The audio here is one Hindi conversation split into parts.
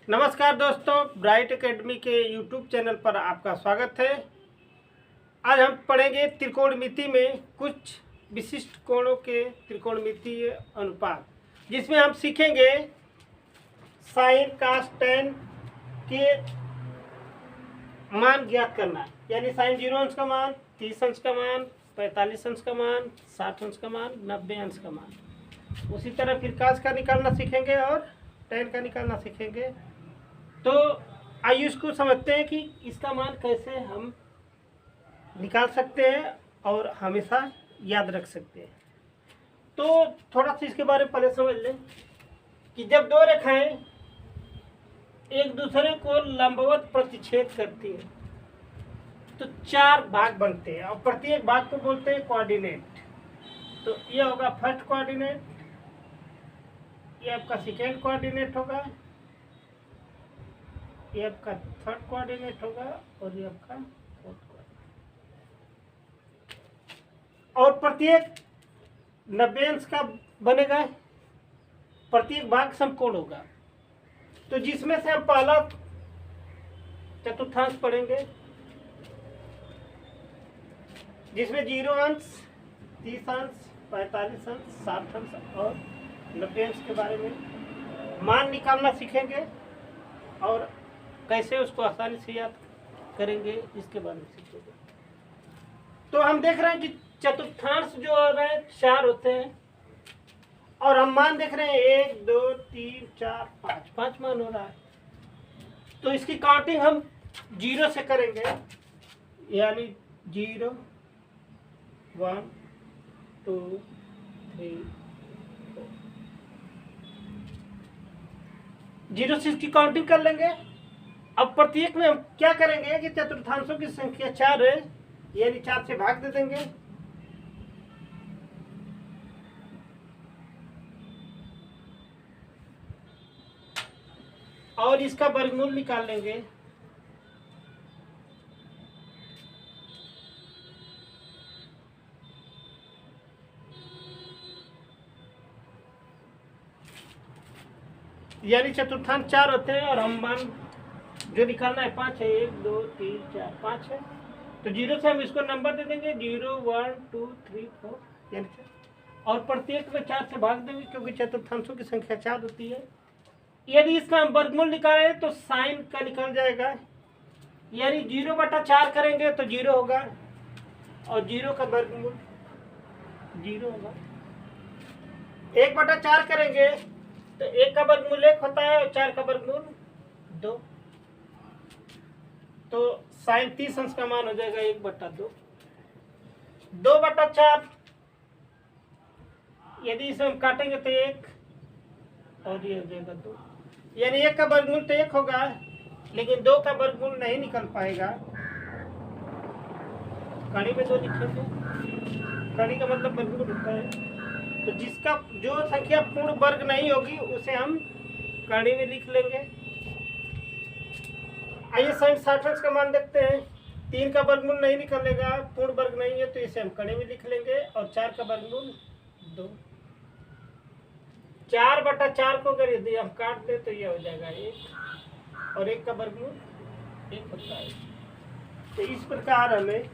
नमस्कार दोस्तों, ब्राइट एकेडमी के यूट्यूब चैनल पर आपका स्वागत है। आज हम पढ़ेंगे त्रिकोणमिति में कुछ विशिष्ट कोणों के त्रिकोणमितीय अनुपात, जिसमें हम सीखेंगे साइन कास टेन के मान ज्ञात करना, यानी साइन 0 अंश का मान, 30 अंश का मान, 45 अंश का मान, 60 अंश का मान, 90 अंश का मान। उसी तरह फिर कास का निकालना सीखेंगे और टेन का निकालना सीखेंगे। तो आइए इसको समझते हैं कि इसका मान कैसे हम निकाल सकते हैं और हमेशा याद रख सकते हैं। तो थोड़ा सा इसके बारे में पहले समझ लें कि जब दो रेखाएं एक दूसरे को लंबवत प्रतिच्छेद करती है तो चार भाग बनते हैं और प्रत्येक भाग को बोलते हैं कोऑर्डिनेट। तो ये होगा फर्स्ट कोऑर्डिनेट, ये आपका सेकेंड कोऑर्डिनेट होगा, ये आपका थर्ड कोऑर्डिनेट होगा और ये आपका फोर्थ कोऑर्डिनेट। और प्रत्येक 90 अंश का बनेगा, प्रत्येक भाग समकोण होगा। तो जिसमें से हम पहला चतुर्थांश पढ़ेंगे, जिसमें 0 अंश, 30 अंश, 45 अंश, 60 अंश और 90 अंश के बारे में मान निकालना सीखेंगे और कैसे उसको आसानी से याद करेंगे इसके बारे में सीखेंगे। तो हम देख रहे हैं कि चतुर्थांश जो हो रहे हैं 4 होते हैं और हम मान देख रहे हैं 1 2 3 4 5 5 मान हो रहा है। तो इसकी काउंटिंग हम 0 से करेंगे, यानी 0 1 2 3 4। 0 से इसकी काउंटिंग कर लेंगे। अब प्रत्येक में हम क्या करेंगे कि चतुर्थांशों की संख्या 4 है, यानी 4 से भाग दे देंगे। और इसका वर्गमूल निकाल लेंगे। यानी चतुर्थांश 4 होते हैं और हम मान जो निकालना है 5 है। 1 2 3 4 5 है। तो 0 से हम इसको नंबर दे देंगे 0 1 2 3 4, यानी 4। और प्रत्येक में 4 से भाग देंगे क्योंकि चतुर्थांशों की संख्या 4 होती है। यदि इसका हम वर्गमूल निकालें तो साइन का निकल जाएगा, यानी 0/4 करेंगे तो 0 होगा और 0 का वर्गमूल 0 होगा। 1/4 करेंगे तो 1 का वर्गमूल 1 होता है और 4 का वर्गमूल 2। तो साइन 30 अंश का मान हो जाएगा 1/2। 2/4 यदि इसे हम काटेंगे तो 1 और ये हो जाएगा 2, यानी 1 का वर्गमूल तो 1 होगा लेकिन 2 का वर्गमूल नहीं निकल पाएगा। कड़ी में 2 लिखेंगे, कड़ी का मतलब वर्गमूल होता है। तो जिसका जो संख्या पूर्ण वर्ग नहीं होगी उसे हम कड़ी में लिख लेंगे। आइए साइन 60 अंश का मान देखते हैं। 3 का वर्गमूल नहीं निकलेगा, पूर्ण वर्ग नहीं है, तो इसे हम कड़ी में लिख लेंगे और 4 का वर्गमूल 2। 4/4 को अगर यदि हम काट दें तो यह हो जाएगा 1 और 1 का वर्गमूल 1 होता है। तो इस प्रकार हमें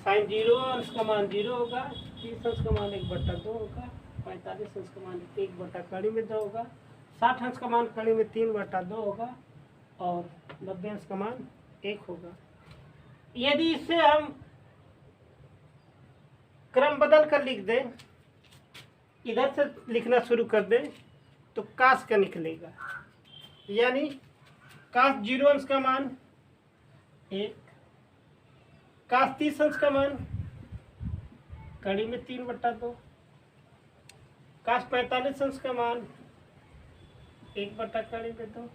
साइन 0 अंश का मान 0 होगा, 30 अंश का मान 1/2 होगा, 45 अंश का मान 1 कड़ी में 2 होगा, 60 अंश का मान कड़ी में 3/2 होगा और 90 अंश का मान 1 होगा। यदि इसे हम क्रम बदल कर लिख दें, इधर से लिखना शुरू कर दें तो कास का निकलेगा, यानी कास 0 अंश का मान 1, कास 30 अंश का मान कड़ी में 3/2, कास 45 अंश का मान 1/कड़ी में 2,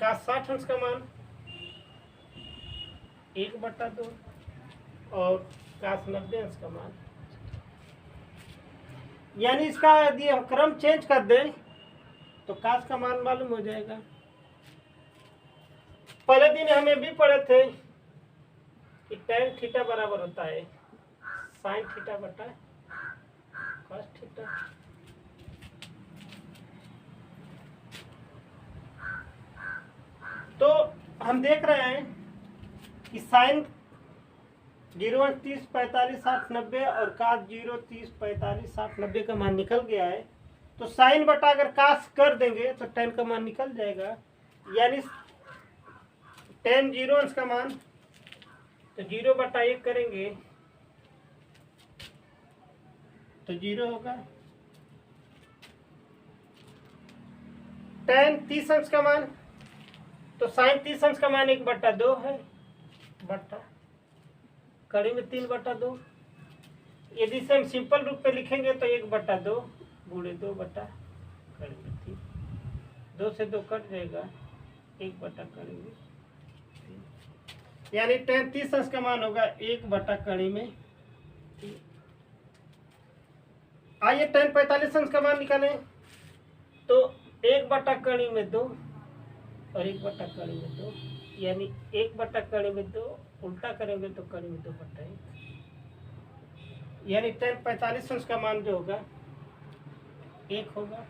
कास 60 अंश का मान 1/2 और कास 90 अंश का मान। यानी इसका यदि हम क्रम चेंज कर दें तो कास का मान मालूम हो जाएगा। पहले दिन हमें भी पढ़े थे कि tan थीटा बराबर होता है साइन थीटा बटा कॉस थीटा। हम देख रहे हैं कि साइन 0 अंश 30 45 60 90 और कास 0 30 45 60 90 का मान निकल गया है। तो साइन बटा अगर कास कर देंगे तो टेन का मान निकल जाएगा, यानी टेन 0 अंश का मान तो 0 बटा 1 करेंगे तो 0 होगा। टेन 30 अंश का मान तो साइन 30 अंश का मान 1 बटा 2 है, बटा कड़ी में 3 बटा 2। यदि इसे हम सिंपल रूप में लिखेंगे तो 1 बटा 2 गुणे 2 बटा कड़ी में 3, 2 से 2 कट जाएगा, 1 बटा कड़ी में 3, यानी टेन 30 अंश का मान होगा 1 बटा कड़ी में 3। आइए टेन 45 अंश का मान निकालें तो 1 बटा कड़ी में 2 और 1 बटा कड़ी में 2, यानी 1 बटा कड़ी में 2 उल्टा करेंगे तो कड़ी में 2 बटा 1, यानी टेन 45 अंश का मान जो होगा 1 होगा।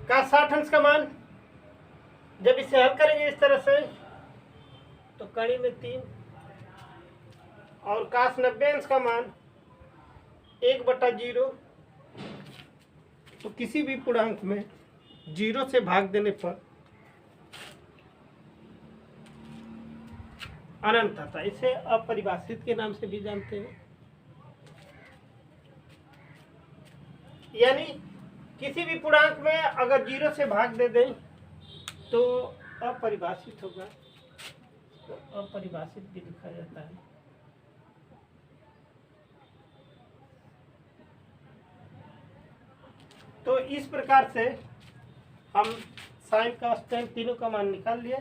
का 60 अंश का मान जब इसे हल करेंगे इस तरह से तो कड़ी में 3, और कास 90 अंश का मान 1 बटा 0, तो किसी भी पूर्णांक में 0 से भाग देने पर अनंत आता है। इसे अपरिभाषित के नाम से भी जानते हैं, यानी किसी भी पूर्णांक में अगर 0 से भाग दे दें तो अपरिभाषित होगा, तो अपरिभाषित भी लिखा जाता है। तो इस प्रकार से हम साइन का टेन तीनों का मान निकाल लिए।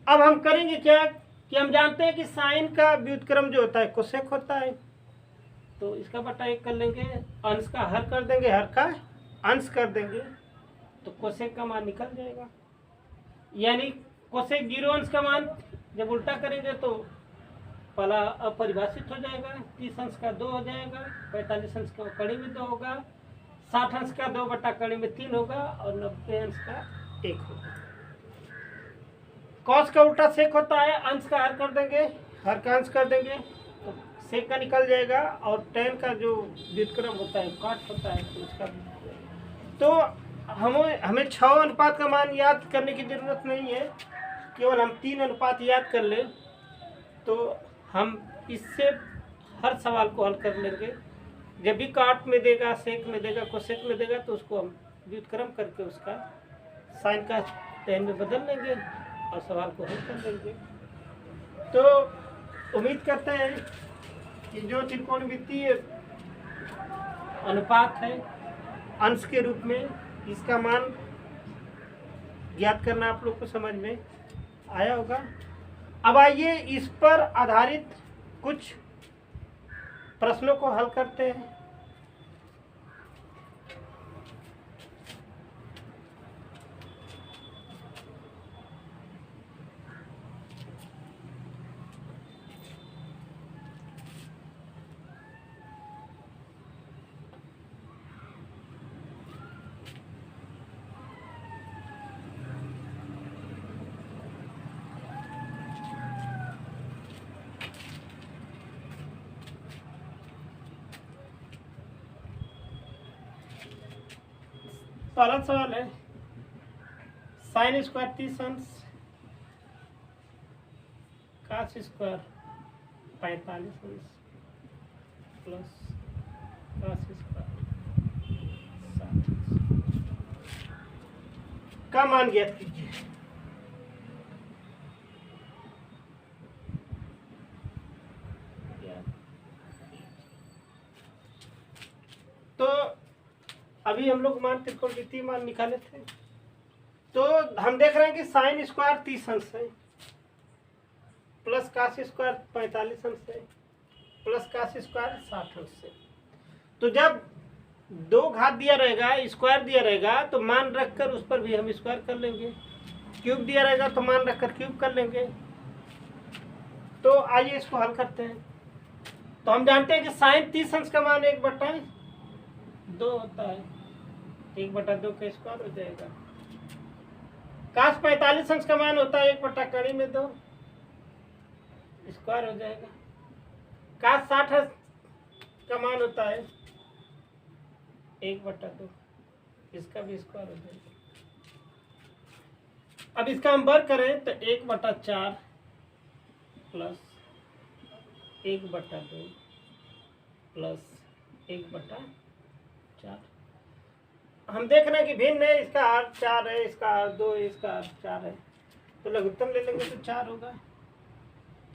अब हम करेंगे क्या कि हम जानते हैं कि साइन का व्युत्क्रम जो होता है कोसेक होता है, तो इसका बटा 1 कर लेंगे, अंश का हर कर देंगे, हर का अंश कर देंगे तो कोसेक का मान निकल जाएगा। यानी कोसेक 0 अंश का मान जब उल्टा करेंगे तो पहला अपरिभाषित हो जाएगा, 30 अंश का 2 हो जाएगा, 45 अंश का कड़ी में 2 होगा, 60 अंश का 2 बटा कड़ी में 3 होगा और 90 अंश का 1 होगा। कॉस का उल्टा सेक होता है, अंश का हर कर देंगे, हर का अंश कर देंगे तो सेक का निकल जाएगा, और टेन का जो व्युत्क्रम होता है काट होता है तो उसका। तो हमें 6 अनुपात का मान याद करने की जरूरत नहीं है, केवल हम 3 अनुपात याद कर लें तो हम इससे हर सवाल को हल कर लेंगे। जब भी काट में देगा, सेक में देगा, कोसेक में देगा तो उसको हम व्युत्क्रम करके उसका साइन का टेन में बदल लेंगे और सवाल को हल कर लेंगे। तो उम्मीद करते हैं कि जो त्रिकोणमितीय अनुपात है अंश के रूप में, इसका मान ज्ञात करना आप लोग को समझ में आया होगा। अब आइए इस पर आधारित कुछ प्रश्नों को हल करते हैं। पहला सवाल है साइन स्क्वायर 30 अंश, कास स्क्वायर 45 अंश प्लस कास स्क्वायर 60 का मान ज्ञात कीजिए। तो अभी हम लोग मान त्रिकोणमितीय मान निकाले थे, तो हम देख रहे हैं कि साइन स्क्वायर 30 अंश है प्लस कास स्क्वायर 45 अंश है प्लस कास स्क्वायर 60 अंश है। तो जब 2 घात दिया रहेगा, स्क्वायर दिया रहेगा तो मान रखकर उस पर भी हम स्क्वायर कर लेंगे, क्यूब दिया रहेगा तो मान रखकर क्यूब कर लेंगे। तो आइए इसको हल करते हैं। तो हम जानते हैं कि साइन 30 अंश का मान 1/2 होता है, 1/2 का स्क्वायर हो जाएगा काश 45 अंश का मान होता है 1/कड़ी में 2 स्क्वायर हो जाएगा। काश 60 अंश का मान होता है 1/2 इसका भी स्क्वायर हो जाएगा। अब इसका हम वर्ग करें तो 1/4 प्लस 1/2 प्लस 1/4। हम देख रहे हैं कि भिन्न है, इसका अर्थ 4 है, इसका अर्थ 2 है, इसका अर्थ 4 है, तो लघुत्तम ले लेंगे तो 4 होगा।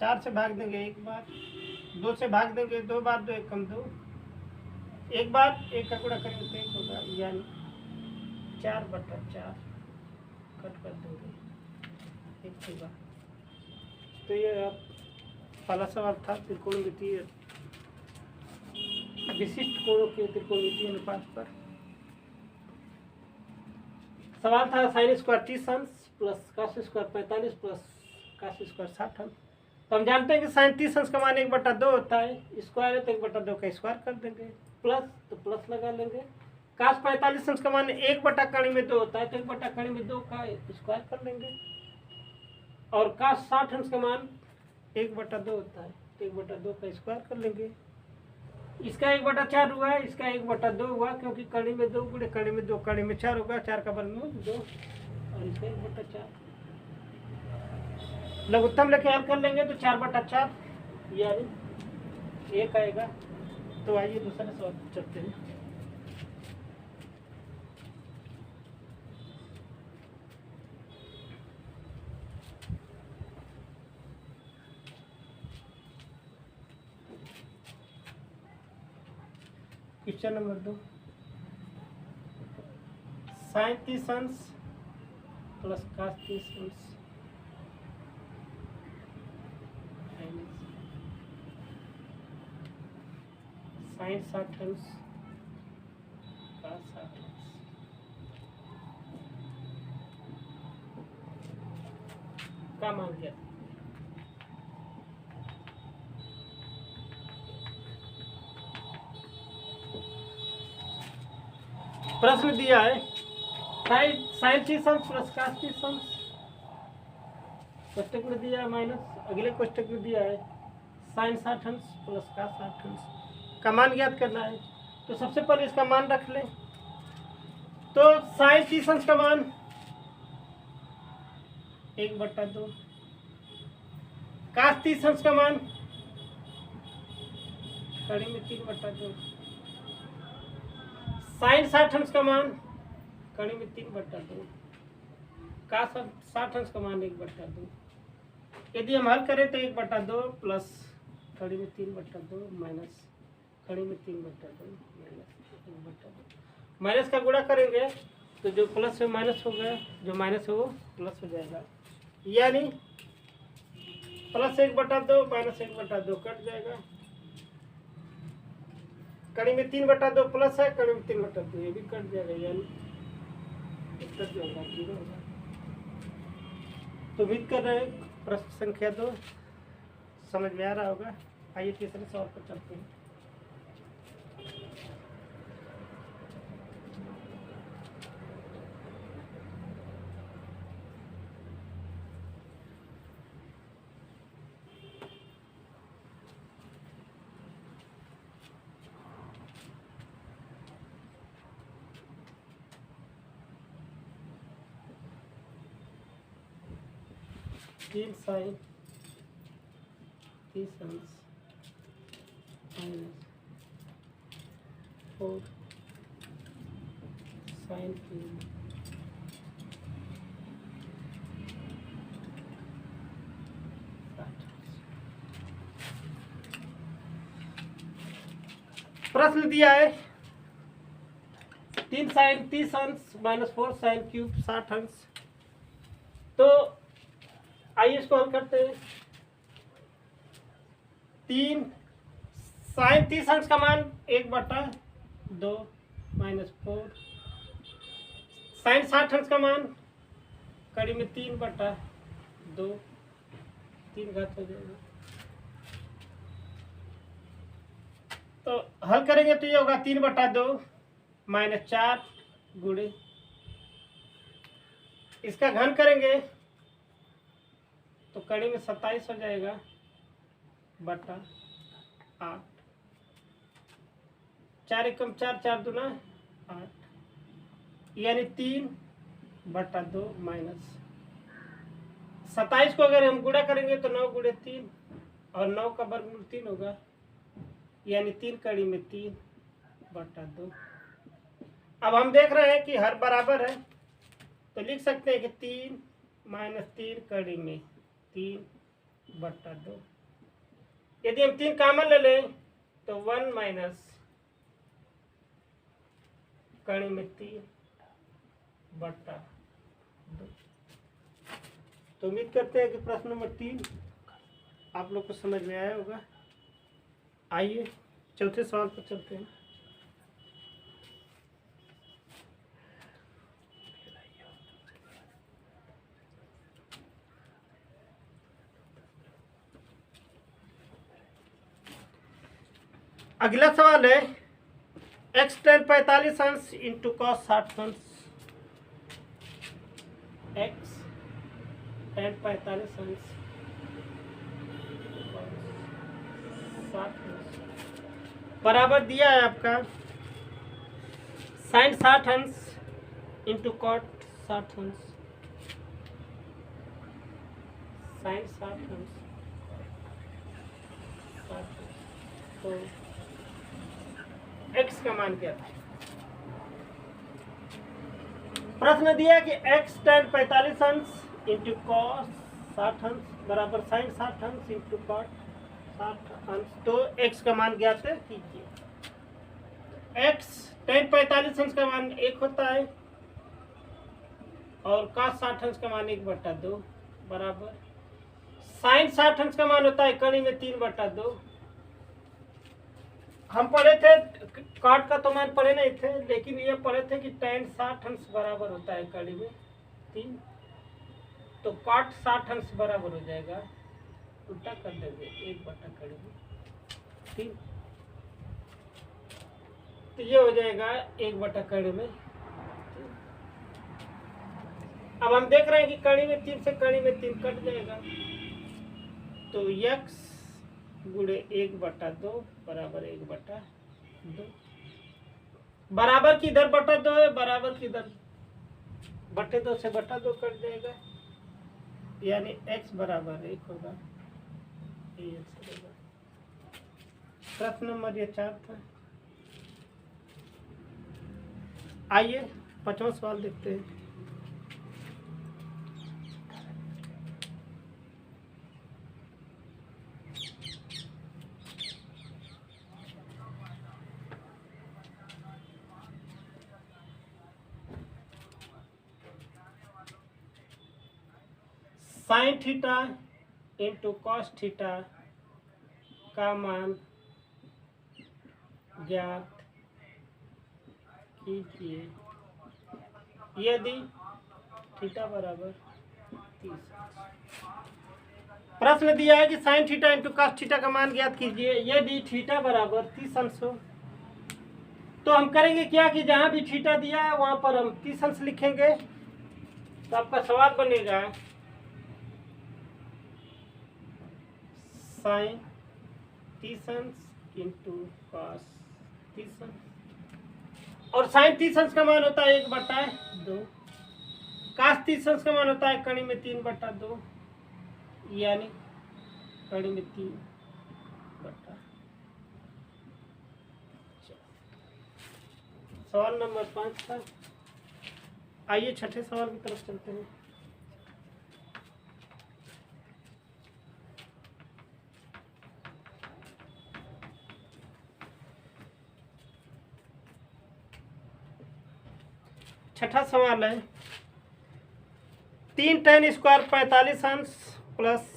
4 से भाग देंगे 1 बार, 2 से भाग देंगे 2 बार, 2 1 कम 2, 1 बार 1 का गुणा करेंगे तो 1 होगा, यानी 4/4 कट कर देंगे 1 होगा। तो ये अब पहला सवाल था त्रिकोणमितीय विशिष्ट कोणों के त्रिकोणमितीय अनुपात पर। सवाल था साइन स्क्वायर 30 अंश plus cos square 45 plus cos square 60 अंश। तो हम जानते हैं कि साइन 30 अंश का मान 1/2 होता है, स्क्वायर है तो 1/2 का स्क्वायर कर देंगे, प्लस तो प्लस लगा लेंगे। काश 45 अंश का मान 1/कड़ी में 2 होता है तो 1/कड़ी में 2 का स्क्वायर कर लेंगे, और काश 60 अंश का मान 1/2 होता है तो 1/2 का स्क्वायर कर लेंगे। इसका 1/4 हुआ है, इसका 1/2 हुआ, क्योंकि कड़ी में 2 गुणे कड़ी में 2 कड़ी में 4 होगा, 4 का वर्गमूल 2 और इसका 1/4। लघुत्तम लेके हल कर लेंगे तो 4/4 यानी 1 आएगा। तो आइए दूसरे सवाल पर चलते हैं। क्वेश्चन नंबर 2, साइन 30 अंश प्लस कॉस 30 अंश साइन 60 अंश कॉस 60 अंश का मान क्या? प्रश्न दिया है साइन 30 अंश प्लस कॉस 30 अंश, कोष्टक में दिया है माइनस, अगले कोष्टक में दिया है साइन 60 अंश प्लस कॉस 60 अंश का मान ज्ञात करना है। तो सबसे पहले इसका मान रख लें। तो साइन 30 अंश का मान 1/2, कॉस 30 अंश का मान कड़ी में 3/2, साइन 60 अंश का मान कड़ी में 3/2, कॉस 60 अंश का मान 1/2। यदि हम हल करें तो 1/2 प्लस कड़ी में 3/2 माइनस कड़ी में 3/2 माइनस 1/2, माइनस का गुणा करेंगे तो जो प्लस है माइनस हो गया, जो माइनस है वो प्लस हो जाएगा, यानी प्लस 1/2 माइनस 1/2 कट जाएगा। कड़ी में 3/2 प्लस है, कड़ी में 3/2 ये भी कट जाएगा, यानी उत्तर जो होगा 0 होगा। तो उम्मीद कर रहे हैं प्रश्न संख्या 2 समझ में आ रहा होगा। आइए तीसरे सवाल पर चलते हैं। तीन साइन 30 अंश माइनस 4 साइन 3 प्रश्न दिया है 3 साइन 30 अंश माइनस 4 साइन क्यूब 60 अंश। तो आइए इसको हल करते हैं। 3 साइन 30 अंश का मान 1/2 माइनस 4 साइन 60 अंश का मान कड़ी में 3/2 3 घात हो जाएगा। तो हल करेंगे तो ये होगा 3/2 माइनस 4 गुणे इसका घन करेंगे तो कड़ी में 27 हो जाएगा बटा 8। 4 एकम 4, 4 दूना 8, यानी 3 बटा 2 माइनस 27 को अगर हम गुणा करेंगे तो 9 गुणे 3 और 9 का वर्गमूल 3 होगा, यानी 3 कड़ी में 3 बटा 2। अब हम देख रहे हैं कि हर बराबर है तो लिख सकते हैं कि 3 माइनस 3 कड़ी में 3 बटा 2। यदि हम 3 कॉमन ले लें तो 1 माइनस कड़ी में 3 बटा 2। तो उम्मीद करते हैं कि प्रश्न नंबर 3 आप लोग को समझ में आया होगा। आइए चौथे सवाल पर चलते हैं। अगला सवाल है x tan 45 अंश इंटू कॉस 60 अंश। x tan 45 अंश 60 अंश बराबर दिया है आपका साइन 60 अंश इंटू कॉट 60 अंश। साइन 60 अंश तो x का मान क्या था? प्रश्न दिया कि x tan 45 अंश इंटू कॉस 60 अंश बराबर साइन 60 अंश इंटू कॉट 60 अंश। तो x का मान ज्ञात कीजिए। x tan 45 अंश का मान 1 होता है और cos 60 अंश का मान 1 बटा 2 बराबर साइन 60 अंश का मान होता है कड़ी में 3 बटा 2। हम पढ़े थे कॉट का तो मान पढ़े नहीं थे, लेकिन ये पढ़े थे कि tan 60 अंश बराबर होता है कड़ी में 3, तो कॉट 60 अंश बराबर हो जाएगा, उल्टा कर देंगे 1 बटा कड़ी में 3, तो ये हो जाएगा 1 बटा कड़ी में 3। अब हम देख रहे हैं कि कड़ी में 3 से कड़ी में 3 कट जाएगा, तो x गुणे 1 बटा 2 बराबर 1 बटा 2। बराबर की इधर बटा 2 है, बराबर की इधर बटे 2 से बटा 2 कट जाएगा, यानी x बराबर 1 होगा। प्रश्न नंबर ये 4 था। आइए 5वां सवाल देखते हैं। Sine theta into cos theta का मान ज्ञात कीजिए यदि थीटा बराबर 30। प्रश्न दिया है कि sine theta into cos theta का मान ज्ञात कीजिए यदि थीटा बराबर 30 अंश हो। तो हम करेंगे क्या कि जहां भी थीटा दिया है वहां पर हम 30 अंश लिखेंगे। तो आपका सवाल बनेगा साइन 30 अंश इंटू कॉस 30 अंश, और साइन 30 अंश का मान होता है 1 बटा 2, कॉस 30 अंश का मान होता है कड़ी में 3 बटा 2, यानी कड़ी में 3 बटा 4। सवाल नंबर 5 था। आइए छठे सवाल की तरफ चलते हैं। छठा सवाल है 3 tan स्क्वायर 45 अंश प्लस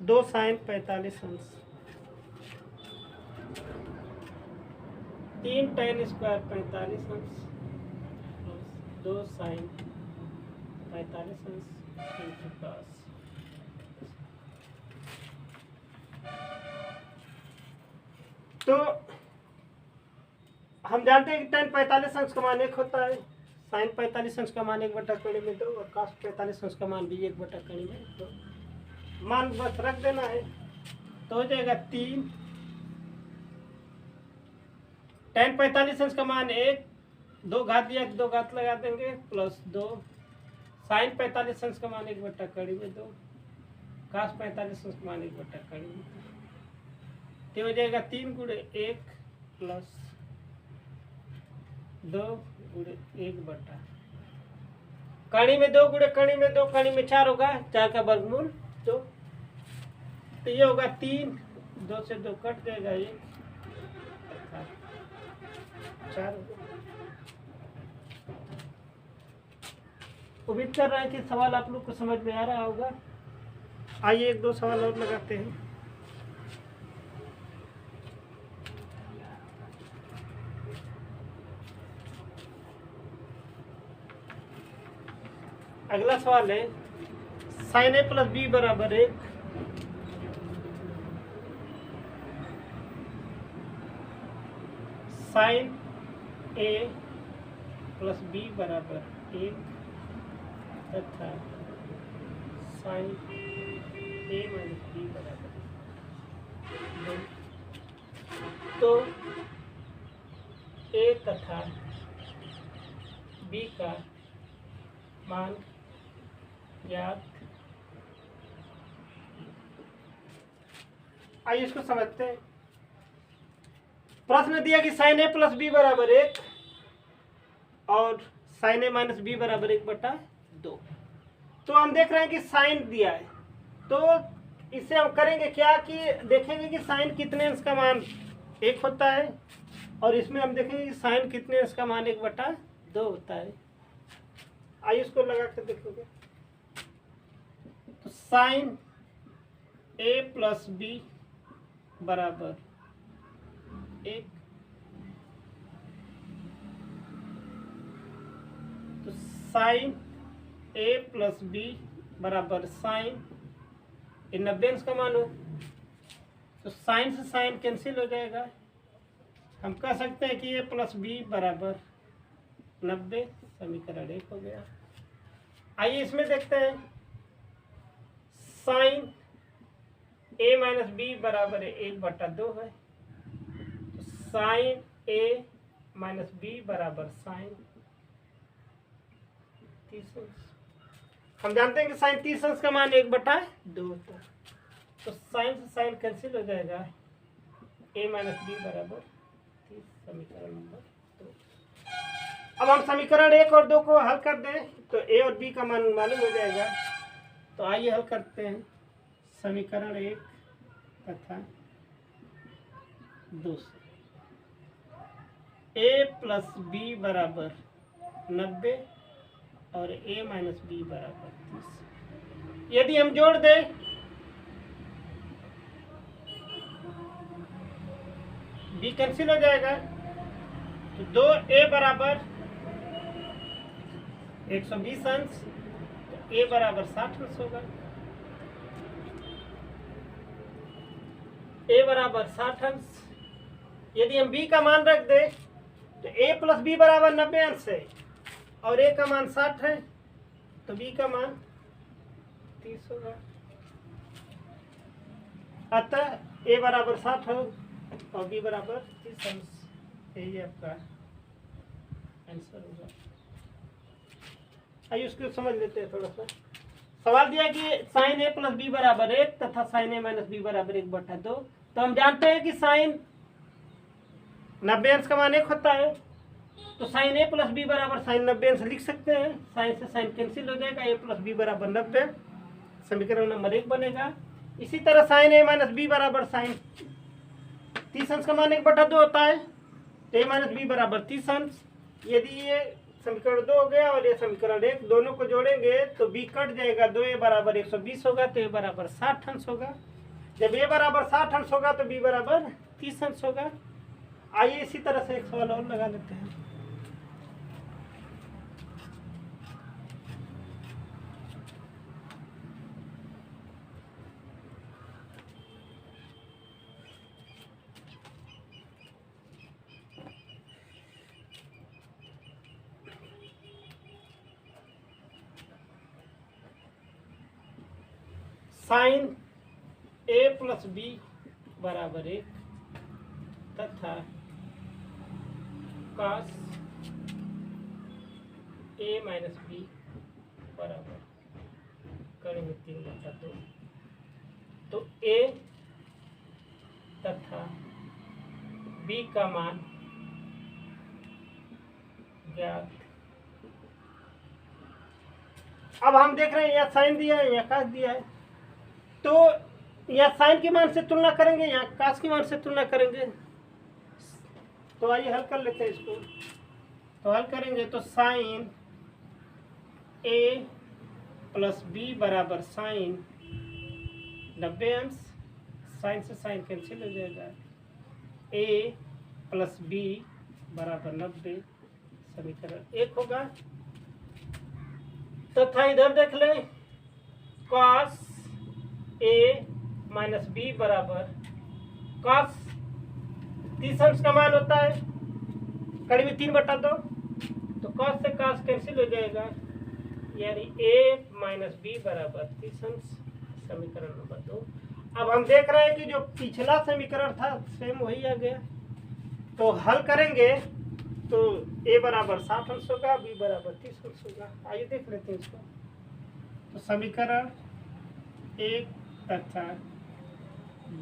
2 साइन 45 अंश। 3 tan स्क्वायर 45 अंश प्लस 2 साइन 45 अंश इंटू कॉस। तो हम जानते हैं कि tan 45 अंश का मान 1 होता है, साइन 45 अंश का मान 1/कड़ी में 2 और cos 45 अंश का मान भी 1/कड़ी में 2। मान बस रख देना है तो हो जाएगा 3। tan 45 अंश का मान 1, 2 घात दिया 2 घात लगा देंगे प्लस 2। साइन 45 अंश का मान 1/कड़ी में 2, cos 45 अंश का मान 1/कड़ी में 2। तो हो जाएगा 3 × 1 प्लस 2 × 1/। कड़ी में 2 × कड़ी में 2, कड़ी में 4 होगा, 4 का वर्गमूल 2। तो ये होगा 3, 2 से 2 कट जाएगा 1, 4 होगा। उम्मीद कर रहे हैं कि सवाल आप लोग को समझ में आ रहा होगा। आइए 1-2 सवाल और लगाते हैं। अगला सवाल है sin a + b = 1। sin a + b = 1 तथा sin a - b = 2। तो a तथा b का मान ज्ञात। आइए इसको समझते हैं। प्रश्न दिया कि sin a + b = 1 और sin a - b = 1/2। तो हम देख रहे हैं कि साइन दिया है, तो इससे हम करेंगे क्या कि देखेंगे कि साइन कितने अंश का मान 1 होता है और इसमें हम देखेंगे कि साइन कितने अंश का मान 1/2 होता है। आइए इसको लगा कर देखेंगे। तो साइन a + b = 1। तो साइन a + b = साइन, ये 90 अंश का मान हो, तो साइन से साइन कैंसिल हो जाएगा। हम कह सकते हैं कि a + b = 90। समीकरण 1 हो गया। आइए इसमें देखते हैं। साइन a - b = 1/2 है। तो साइन a - b = साइन 30 अंश। हम जानते हैं कि साइन 30 अंश का मान 1/2 होता है। तो साइन से साइन कैंसिल हो जाएगा। a - b = 30। समीकरण नंबर 2। अब हम समीकरण 1 और 2 को हल कर दें तो a और b का मान मालूम हो जाएगा। तो आइए हल करते हैं। समीकरण 1 तथा 2 से a + b = 90 और a - b = 30। यदि हम जोड़ दें b कैंसिल हो जाएगा, तो 2a = 120 अंश, तो a = 60 अंश होगा। a = 60 अंश। यदि हम b का मान रख दें तो a + b = 90 अंश है और a का मान 60 है, तो b का मान 30 होगा। अतः a = 60 हो और b = 30 अंश। यही आपका आंसर होगा। आइए उसको समझ लेते हैं थोड़ा सा। सवाल दिया कि sin a + b = 1 तथा sin a - b = 1/2। तो हम जानते हैं कि साइन 90 अंश का मान 1 होता है, तो sin a + b = sin 90 अंश लिख सकते हैं। साइन से साइन कैंसिल हो जाएगा, a + b = 90। समीकरण नंबर 1 बनेगा। इसी तरह sin a - b = sin 30 अंश का मान 1/2 होता है, तो a - b = 30 अंश। यदि ये समीकरण 2 हो गया और ये समीकरण 1, दोनों को जोड़ेंगे तो b कट जाएगा, 2a = 120 होगा, तो a = 60 अंश होगा। जब a = 60 अंश होगा तो b = 30 अंश होगा। आइए इसी तरह से एक सवाल और लगा लेते हैं। साइन ए प्लस बी बराबर 1 तथा कॉस ए माइनस बी बराबर करेंगे 3/2। तो ए तथा बी का मान ज्ञात। अब हम देख रहे हैं यहाँ साइन दिया है, यहाँ कास दिया है, तो यहाँ साइन के मान से तुलना करेंगे, यहाँ कास के मान से तुलना करेंगे। तो आइए हल कर लेते हैं इसको। तो हल करेंगे तो साइन ए प्लस बी बराबर साइन 90 अंश, साइन से साइन कैंसिल हो जाएगा, ए प्लस बी बराबर 90, समीकरण 1 होगा। तथा इधर देख ले कॉस ए माइनस बी बराबर कॉस 30 अंश का मान होता है करीब 3/2, तो कॉस से कॉस कैंसिल हो जाएगा, यानी ए माइनस बी बराबर 30 अंश, समीकरण नंबर 2। अब हम देख रहे हैं कि जो पिछला समीकरण था सेम वही आ गया। तो हल करेंगे तो ए बराबर 60 अंश होगा, बी बराबर 30 अंश होगा। आइए देख लेते हैं इसको। तो समीकरण 1 तथा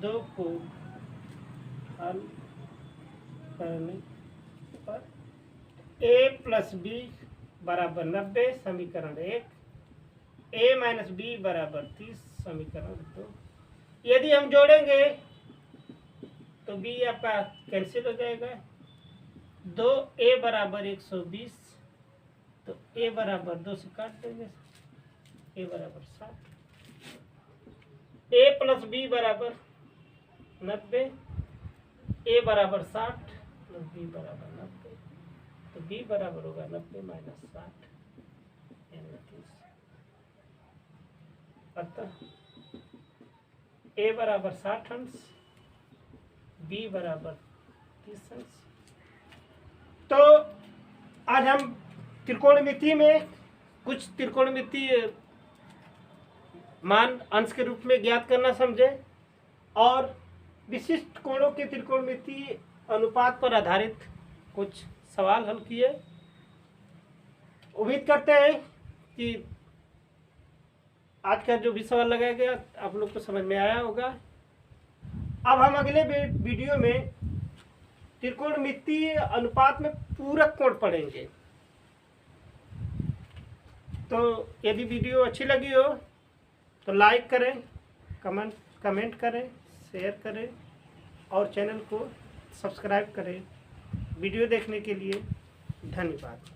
2 को हल करने पर ए प्लस बी बराबर 90, समीकरण 1, ए माइनस बी बराबर 30, समीकरण 2। यदि हम जोड़ेंगे तो बी आपका कैंसिल हो जाएगा, 2 ए बराबर 120, तो ए बराबर 2 से काट देंगे, ए बराबर 60, ए प्लस बी बराबर 90, ए बराबर 60 प्लस बी बराबर 90, तो बी बराबर होगा 90 माइनस 60 यानी 30। अतः ए बराबर 60 अंश, बी बराबर 30 अंश। तो आज हम त्रिकोणमिति में कुछ त्रिकोणमितीय मान अंश के रूप में ज्ञात करना समझे और विशिष्ट कोणों के त्रिकोणमितीय अनुपात पर आधारित कुछ सवाल हल किए। उम्मीद करते हैं कि आज का जो भी सवाल लगाया गया आप लोग को समझ में आया होगा। अब हम अगले वीडियो में त्रिकोणमितीय अनुपात में पूरक कोण पढ़ेंगे। तो यदि वीडियो अच्छी लगी हो तो लाइक करें, कमेंट करें, शेयर करें और चैनल को सब्सक्राइब करें। वीडियो देखने के लिए धन्यवाद।